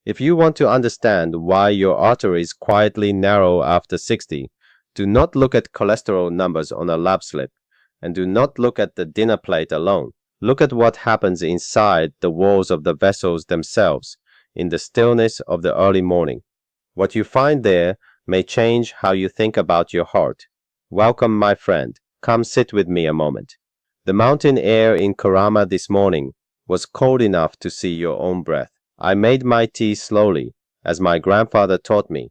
If you want to understand why your arteries quietly narrow after 60, do not look at cholesterol numbers on a lab slip, and do not look at the dinner plate alone. Look at what happens inside the walls of the vessels themselves in the stillness of the early morning. What you find there may change how you think about your heart. Welcome, my friend. Come sit with me a moment. The mountain air in Kurama this morning was cold enough to see your own breath. I made my tea slowly, as my grandfather taught me,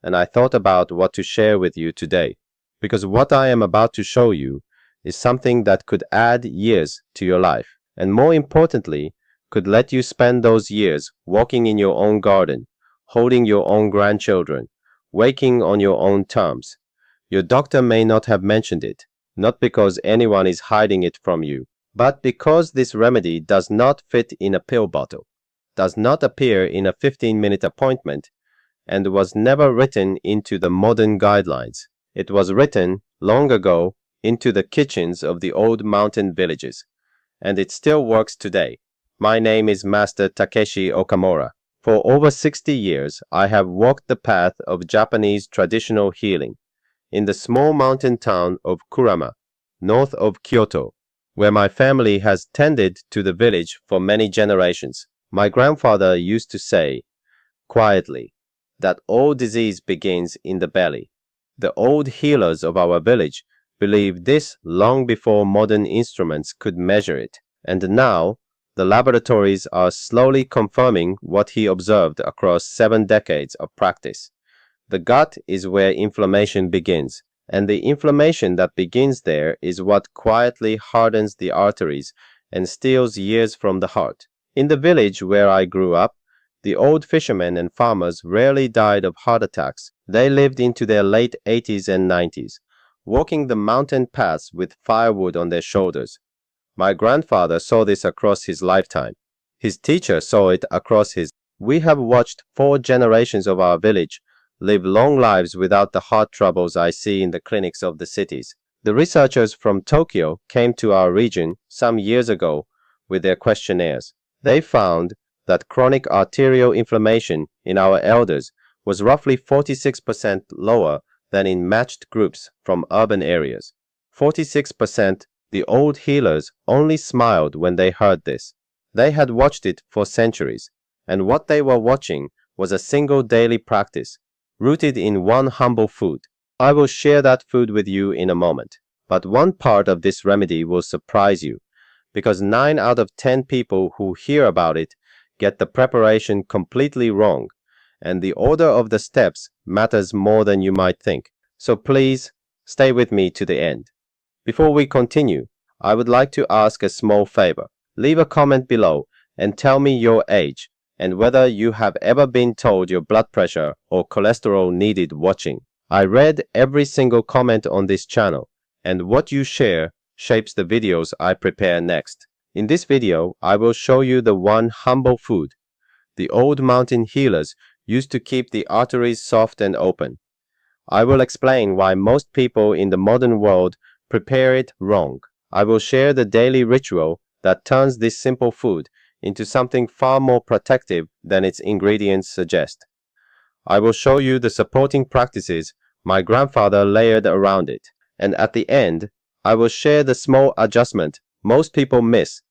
and I thought about what to share with you today, because what I am about to show you is something that could add years to your life, and more importantly, could let you spend those years walking in your own garden, holding your own grandchildren, waking on your own terms. Your doctor may not have mentioned it, not because anyone is hiding it from you, but because this remedy does not fit in a pill bottle, does not appear in a 15-minute appointment, and was never written into the modern guidelines. It was written long ago into the kitchens of the old mountain villages, and it still works today. My name is Master Takeshi Okamura. For over 60 years, I have walked the path of Japanese traditional healing in the small mountain town of Kurama, north of Kyoto, where my family has tended to the village for many generations. My grandfather used to say, quietly, that all disease begins in the belly. The old healers of our village believed this long before modern instruments could measure it, and now the laboratories are slowly confirming what he observed across 7 decades of practice. The gut is where inflammation begins, and the inflammation that begins there is what quietly hardens the arteries and steals years from the heart. In the village where I grew up, the old fishermen and farmers rarely died of heart attacks. They lived into their late 80s and 90s, walking the mountain paths with firewood on their shoulders. My grandfather saw this across his lifetime. His teacher saw it across his. We have watched 4 generations of our village live long lives without the heart troubles I see in the clinics of the cities. The researchers from Tokyo came to our region some years ago with their questionnaires. They found that chronic arterial inflammation in our elders was roughly 46% lower than in matched groups from urban areas. 46%. The old healers only smiled when they heard this. They had watched it for centuries, and what they were watching was a single daily practice, rooted in one humble food. I will share that food with you in a moment, but one part of this remedy will surprise you, because 9 out of 10 people who hear about it get the preparation completely wrong, and the order of the steps matters more than you might think. So please, stay with me to the end. Before we continue, I would like to ask a small favor. Leave a comment below and tell me your age and whether you have ever been told your blood pressure or cholesterol needed watching. I read every single comment on this channel, and what you share shapes the videos I prepare next. In this video, I will show you the one humble food the old mountain healers used to keep the arteries soft and open. I will explain why most people in the modern world prepare it wrong. I will share the daily ritual that turns this simple food into something far more protective than its ingredients suggest. I will show you the supporting practices my grandfather layered around it. And at the end, I will share the small adjustment most people miss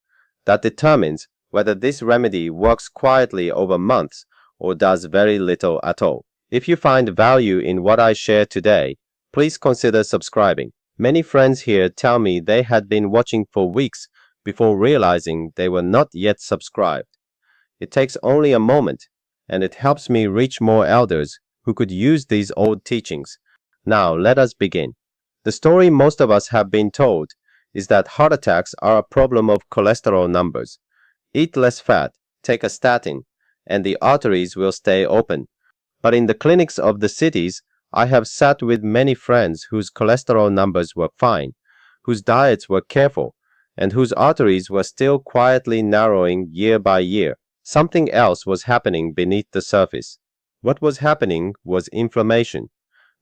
that determines whether this remedy works quietly over months or does very little at all. If you find value in what I share today, please consider subscribing. Many friends here tell me they had been watching for weeks before realizing they were not yet subscribed. It takes only a moment, and it helps me reach more elders who could use these old teachings. Now, let us begin. The story most of us have been told is that heart attacks are a problem of cholesterol numbers. Eat less fat, take a statin, and the arteries will stay open. But in the clinics of the cities, I have sat with many friends whose cholesterol numbers were fine, whose diets were careful, and whose arteries were still quietly narrowing year by year. Something else was happening beneath the surface. What was happening was inflammation.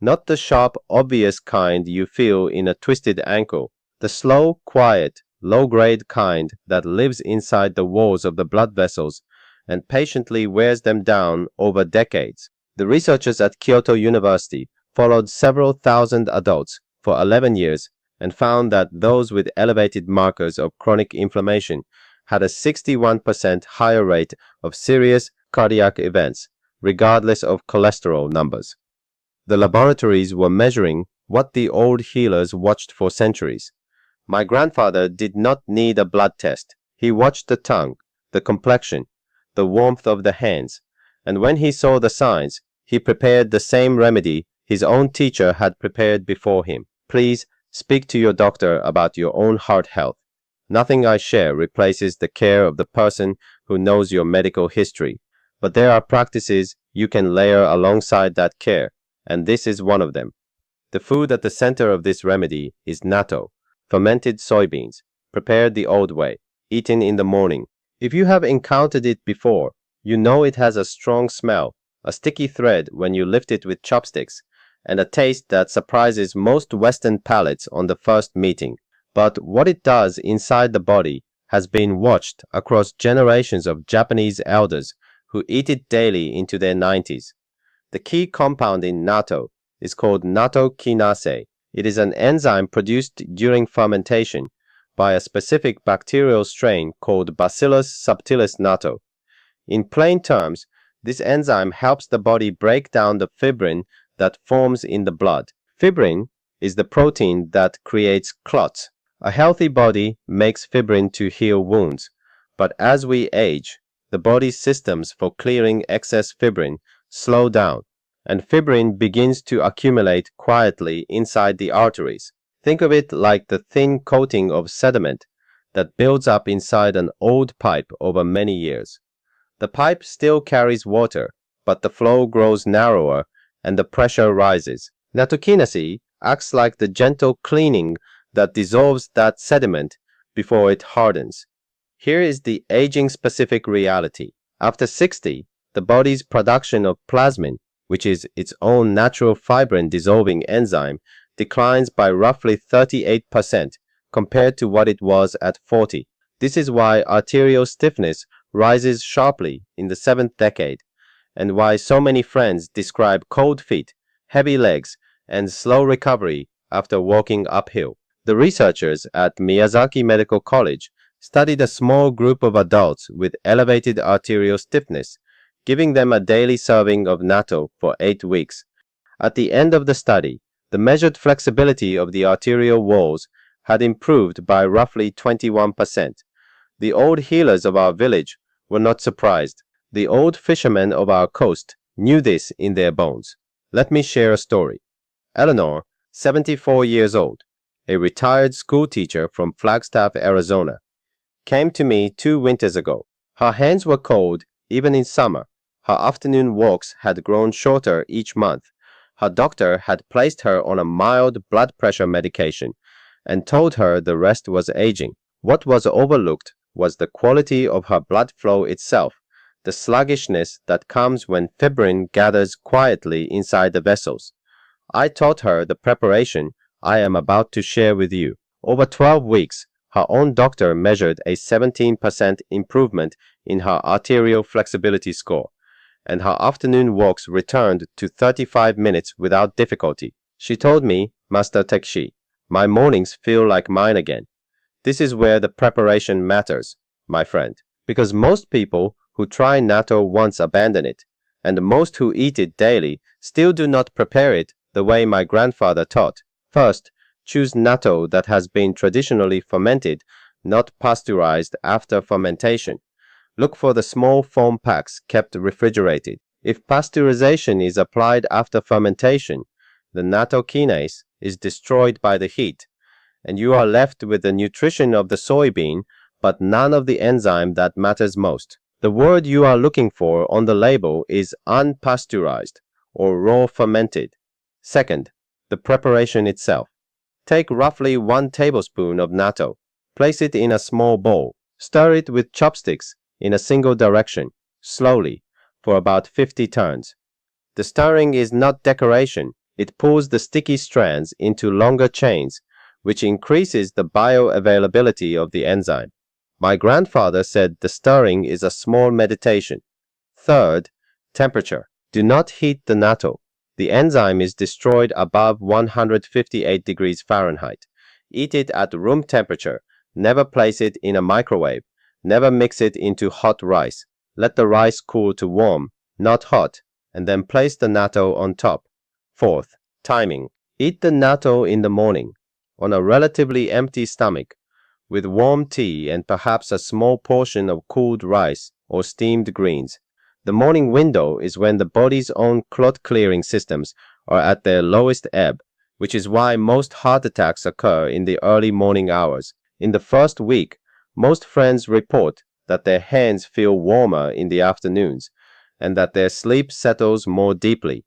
Not the sharp, obvious kind you feel in a twisted ankle. The slow, quiet, low-grade kind that lives inside the walls of the blood vessels and patiently wears them down over decades. The researchers at Kyoto University followed several thousand adults for 11 years and found that those with elevated markers of chronic inflammation had a 61% higher rate of serious cardiac events, regardless of cholesterol numbers. The laboratories were measuring what the old healers watched for centuries. My grandfather did not need a blood test. He watched the tongue, the complexion, the warmth of the hands, and when he saw the signs, he prepared the same remedy his own teacher had prepared before him. Please speak to your doctor about your own heart health. Nothing I share replaces the care of the person who knows your medical history, but there are practices you can layer alongside that care, and this is one of them. The food at the center of this remedy is natto, fermented soybeans, prepared the old way, eaten in the morning. If you have encountered it before, you know it has a strong smell, a sticky thread when you lift it with chopsticks, and a taste that surprises most Western palates on the first meeting. But what it does inside the body has been watched across generations of Japanese elders who eat it daily into their 90s. The key compound in natto is called natto kinase. It is an enzyme produced during fermentation by a specific bacterial strain called Bacillus subtilis natto. In plain terms, this enzyme helps the body break down the fibrin that forms in the blood. Fibrin is the protein that creates clots. A healthy body makes fibrin to heal wounds, but as we age, the body's systems for clearing excess fibrin slow down, and fibrin begins to accumulate quietly inside the arteries. Think of it like the thin coating of sediment that builds up inside an old pipe over many years. The pipe still carries water, but the flow grows narrower and the pressure rises. Nattokinase acts like the gentle cleaning that dissolves that sediment before it hardens. Here is the aging-specific reality. After 60, the body's production of plasmin, which is its own natural fibrin-dissolving enzyme, declines by roughly 38% compared to what it was at 40. This is why arterial stiffness rises sharply in the 7th decade, and why so many friends describe cold feet, heavy legs, and slow recovery after walking uphill. The researchers at Miyazaki Medical College studied a small group of adults with elevated arterial stiffness, giving them a daily serving of natto for 8 weeks. At the end of the study, the measured flexibility of the arterial walls had improved by roughly 21%. The old healers of our village were not surprised. The old fishermen of our coast knew this in their bones. Let me share a story. Eleanor, 74 years old, a retired school teacher from Flagstaff, Arizona, came to me 2 winters ago. Her hands were cold even in summer. Her afternoon walks had grown shorter each month. Her doctor had placed her on a mild blood pressure medication and told her the rest was aging. What was overlooked was the quality of her blood flow itself, the sluggishness that comes when fibrin gathers quietly inside the vessels. I taught her the preparation I am about to share with you. Over 12 weeks, her own doctor measured a 17% improvement in her arterial flexibility score, and her afternoon walks returned to 35 minutes without difficulty. She told me, Master Tekshi, my mornings feel like mine again. This is where the preparation matters, my friend, because most people who try natto once abandon it, and most who eat it daily still do not prepare it the way my grandfather taught. First, choose natto that has been traditionally fermented, not pasteurized after fermentation. Look for the small foam packs kept refrigerated. If pasteurization is applied after fermentation, the natto kinase is destroyed by the heat, and you are left with the nutrition of the soybean, but none of the enzyme that matters most. The word you are looking for on the label is unpasteurized or raw fermented. Second, the preparation itself. Take roughly 1 tablespoon of natto. Place it in a small bowl. Stir it with chopsticks in a single direction, slowly, for about 50 turns. The stirring is not decoration. It pulls the sticky strands into longer chains, which increases the bioavailability of the enzyme. My grandfather said the stirring is a small meditation. Third, temperature. Do not heat the natto. The enzyme is destroyed above 158 degrees Fahrenheit. Eat it at room temperature. Never place it in a microwave. Never mix it into hot rice. Let the rice cool to warm, not hot, and then place the natto on top. Fourth, timing. Eat the natto in the morning, on a relatively empty stomach, with warm tea and perhaps a small portion of cooled rice or steamed greens. The morning window is when the body's own clot-clearing systems are at their lowest ebb, which is why most heart attacks occur in the early morning hours. In the first week, most friends report that their hands feel warmer in the afternoons and that their sleep settles more deeply.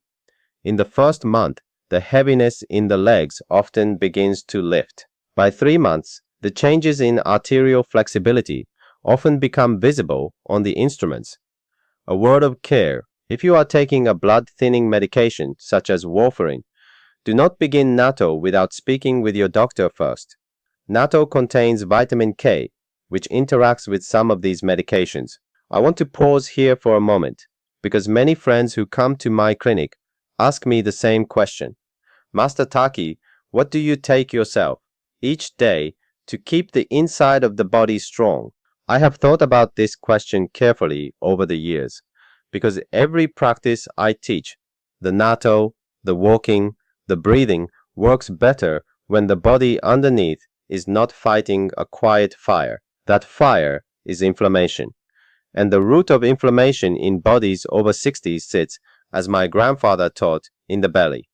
In the first month, the heaviness in the legs often begins to lift. By 3 months, the changes in arterial flexibility often become visible on the instruments. A word of care: if you are taking a blood-thinning medication such as warfarin, do not begin natto without speaking with your doctor first. Natto contains vitamin K, which interacts with some of these medications. I want to pause here for a moment, because many friends who come to my clinic ask me the same question. Master Taki, what do you take yourself each day to keep the inside of the body strong? I have thought about this question carefully over the years, because every practice I teach, the natto, the walking, the breathing, works better when the body underneath is not fighting a quiet fire. That fire is inflammation. And the root of inflammation in bodies over 60 sits, as my grandfather taught, in the belly.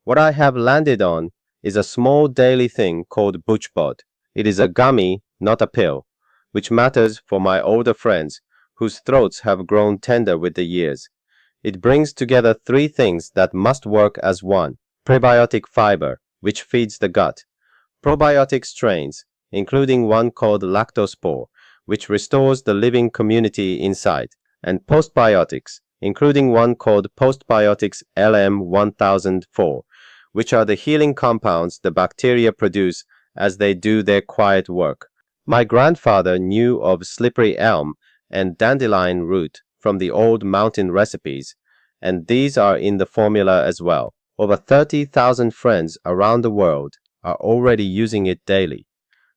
What I have landed on is a small daily thing called BoochBod. It is a gummy, not a pill, which matters for my older friends whose throats have grown tender with the years. It brings together 3 things that must work as one: prebiotic fiber, which feeds the gut; probiotic strains, including one called lactospore, which restores the living community inside; and postbiotics, including one called postbiotics LM1004, which are the healing compounds the bacteria produce as they do their quiet work. My grandfather knew of slippery elm and dandelion root from the old mountain recipes, and these are in the formula as well. Over 30,000 friends around the world are already using it daily.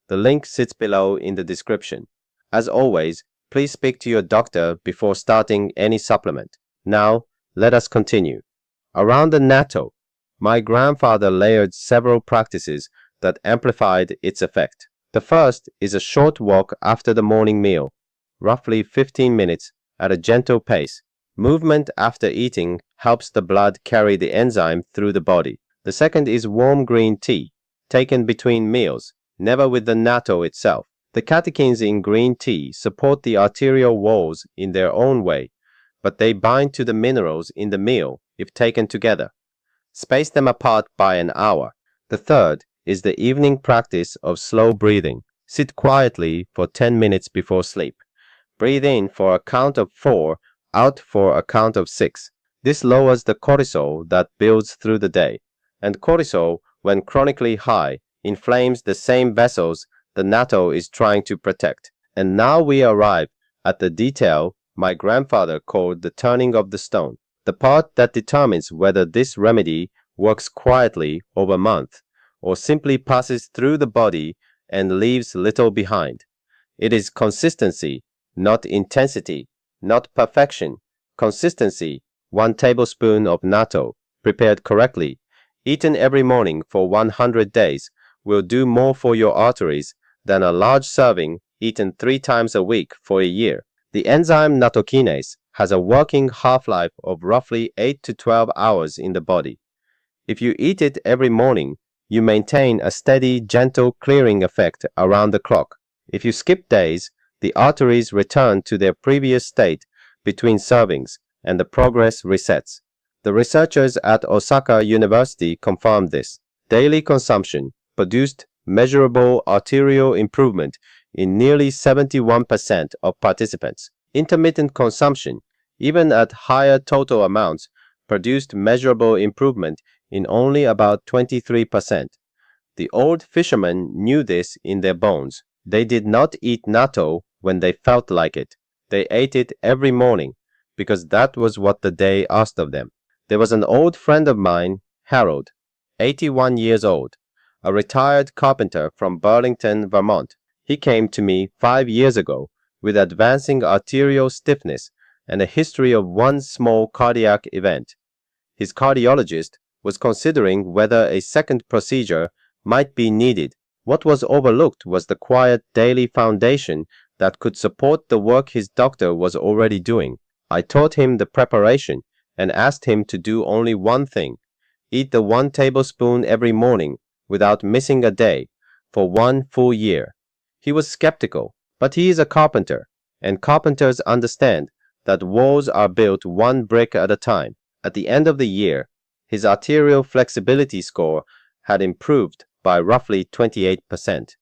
The link sits below in the description. As always, please speak to your doctor before starting any supplement. Now, let us continue. Around the natto, my grandfather layered several practices that amplified its effect. The first is a short walk after the morning meal, roughly 15 minutes at a gentle pace. Movement after eating helps the blood carry the enzyme through the body. The second is warm green tea, taken between meals, never with the natto itself. The catechins in green tea support the arterial walls in their own way, but they bind to the minerals in the meal if taken together. Space them apart by an hour. The third is the evening practice of slow breathing. Sit quietly for 10 minutes before sleep. Breathe in for a count of 4, out for a count of 6. This lowers the cortisol that builds through the day, and cortisol, when chronically high, inflames the same vessels the natto is trying to protect. And now we arrive at the detail my grandfather called the turning of the stone, the part that determines whether this remedy works quietly over a month or simply passes through the body and leaves little behind. It is consistency, not intensity, not perfection. Consistency: 1 tablespoon of natto, prepared correctly, eaten every morning for 100 days, will do more for your arteries than a large serving eaten 3 times a week for a year. The enzyme nattokinase has a working half-life of roughly 8 to 12 hours in the body. If you eat it every morning, you maintain a steady, gentle clearing effect around the clock. If you skip days, the arteries return to their previous state between servings, and the progress resets. The researchers at Osaka University confirmed this. Daily consumption produced measurable arterial improvement in nearly 71% of participants. Intermittent consumption, even at higher total amounts, produced measurable improvement in only about 23%. The old fishermen knew this in their bones. They did not eat natto when they felt like it. They ate it every morning because that was what the day asked of them. There was an old friend of mine, Harold, 81 years old, a retired carpenter from Burlington, Vermont. He came to me 5 years ago with advancing arterial stiffness and a history of one small cardiac event. His cardiologist was considering whether a second procedure might be needed. What was overlooked was the quiet daily foundation that could support the work his doctor was already doing. I taught him the preparation and asked him to do only one thing: eat the 1 tablespoon every morning without missing a day for 1 full year. He was skeptical, but he is a carpenter, and carpenters understand that walls are built one brick at a time. At the end of the year, his arterial flexibility score had improved by roughly 28%.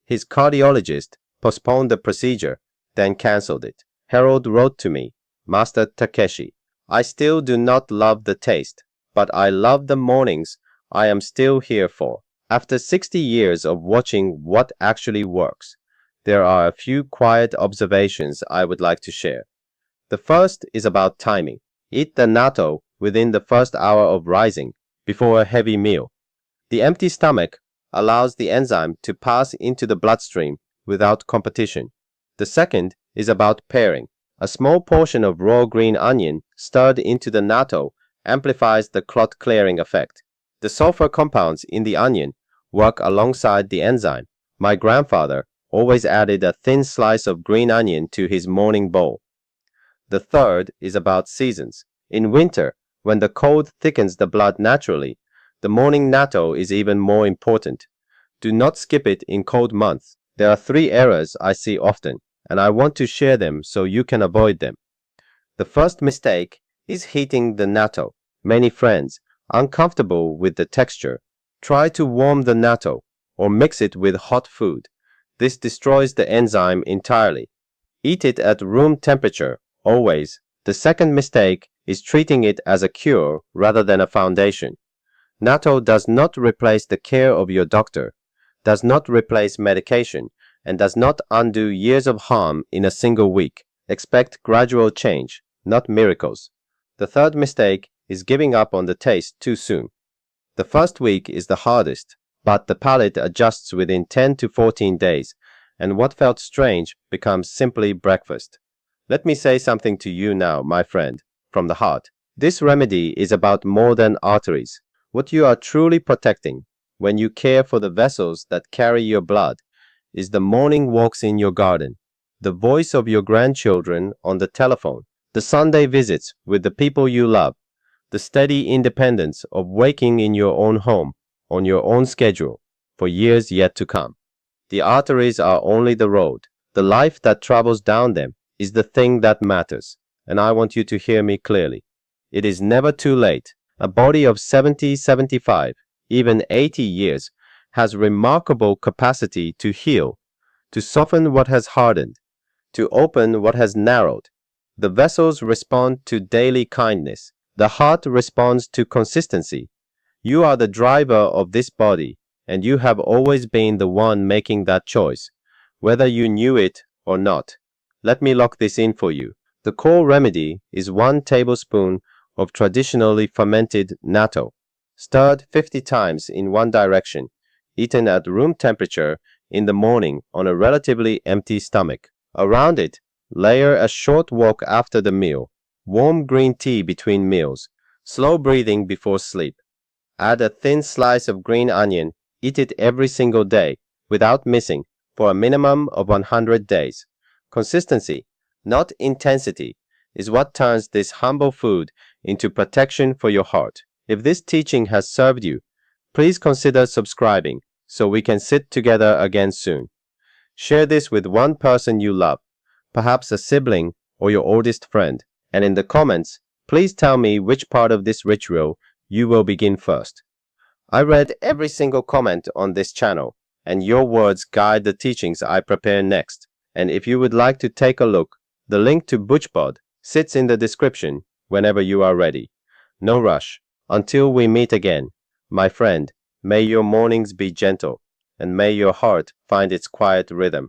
His cardiologist postponed the procedure, then cancelled it. Harold wrote to me, "Master Takeshi, I still do not love the taste, but I love the mornings I am still here for." After 60 years of watching what actually works, there are a few quiet observations I would like to share. The first is about timing. Eat the natto within the first hour of rising, before a heavy meal. The empty stomach allows the enzyme to pass into the bloodstream without competition. The second is about pairing. A small portion of raw green onion stirred into the natto amplifies the clot clearing effect. The sulfur compounds in the onion work alongside the enzyme. My grandfather always added a thin slice of green onion to his morning bowl. The third is about seasons. In winter, when the cold thickens the blood naturally, the morning natto is even more important. Do not skip it in cold months. There are 3 errors I see often, and I want to share them so you can avoid them. The first mistake is heating the natto. Many friends, uncomfortable with the texture, try to warm the natto or mix it with hot food. This destroys the enzyme entirely. Eat it at room temperature, always. The second mistake is treating it as a cure rather than a foundation. Natto does not replace the care of your doctor, does not replace medication, and does not undo years of harm in a single week. Expect gradual change, not miracles. The third mistake is giving up on the taste too soon. The first week is the hardest, but the palate adjusts within 10 to 14 days, and what felt strange becomes simply breakfast. Let me say something to you now, my friend, from the heart. This remedy is about more than arteries. What you are truly protecting when you care for the vessels that carry your blood is the morning walks in your garden, the voice of your grandchildren on the telephone, the Sunday visits with the people you love, the steady independence of waking in your own home, on your own schedule, for years yet to come. The arteries are only the road. The life that travels down them is the thing that matters, and I want you to hear me clearly. It is never too late. A body of 70, 75, even 80 years has remarkable capacity to heal, to soften what has hardened, to open what has narrowed. The vessels respond to daily kindness. The heart responds to consistency. You are the driver of this body, and you have always been the one making that choice, whether you knew it or not. Let me lock this in for you. The core remedy is 1 tablespoon of traditionally fermented natto, stirred 50 times in one direction, eaten at room temperature in the morning on a relatively empty stomach. Around it, layer a short walk after the meal, warm green tea between meals, slow breathing before sleep. Add a thin slice of green onion, eat it every single day, without missing, for a minimum of 100 days. Consistency, not intensity, is what turns this humble food into protection for your heart. If this teaching has served you, please consider subscribing so we can sit together again soon. Share this with one person you love, perhaps a sibling or your oldest friend, and in the comments, please tell me which part of this ritual you will begin first. I read every single comment on this channel, and your words guide the teachings I prepare next. And if you would like to take a look, the link to BoochBod sits in the description whenever you are ready. No rush. Until we meet again, my friend, may your mornings be gentle, and may your heart find its quiet rhythm.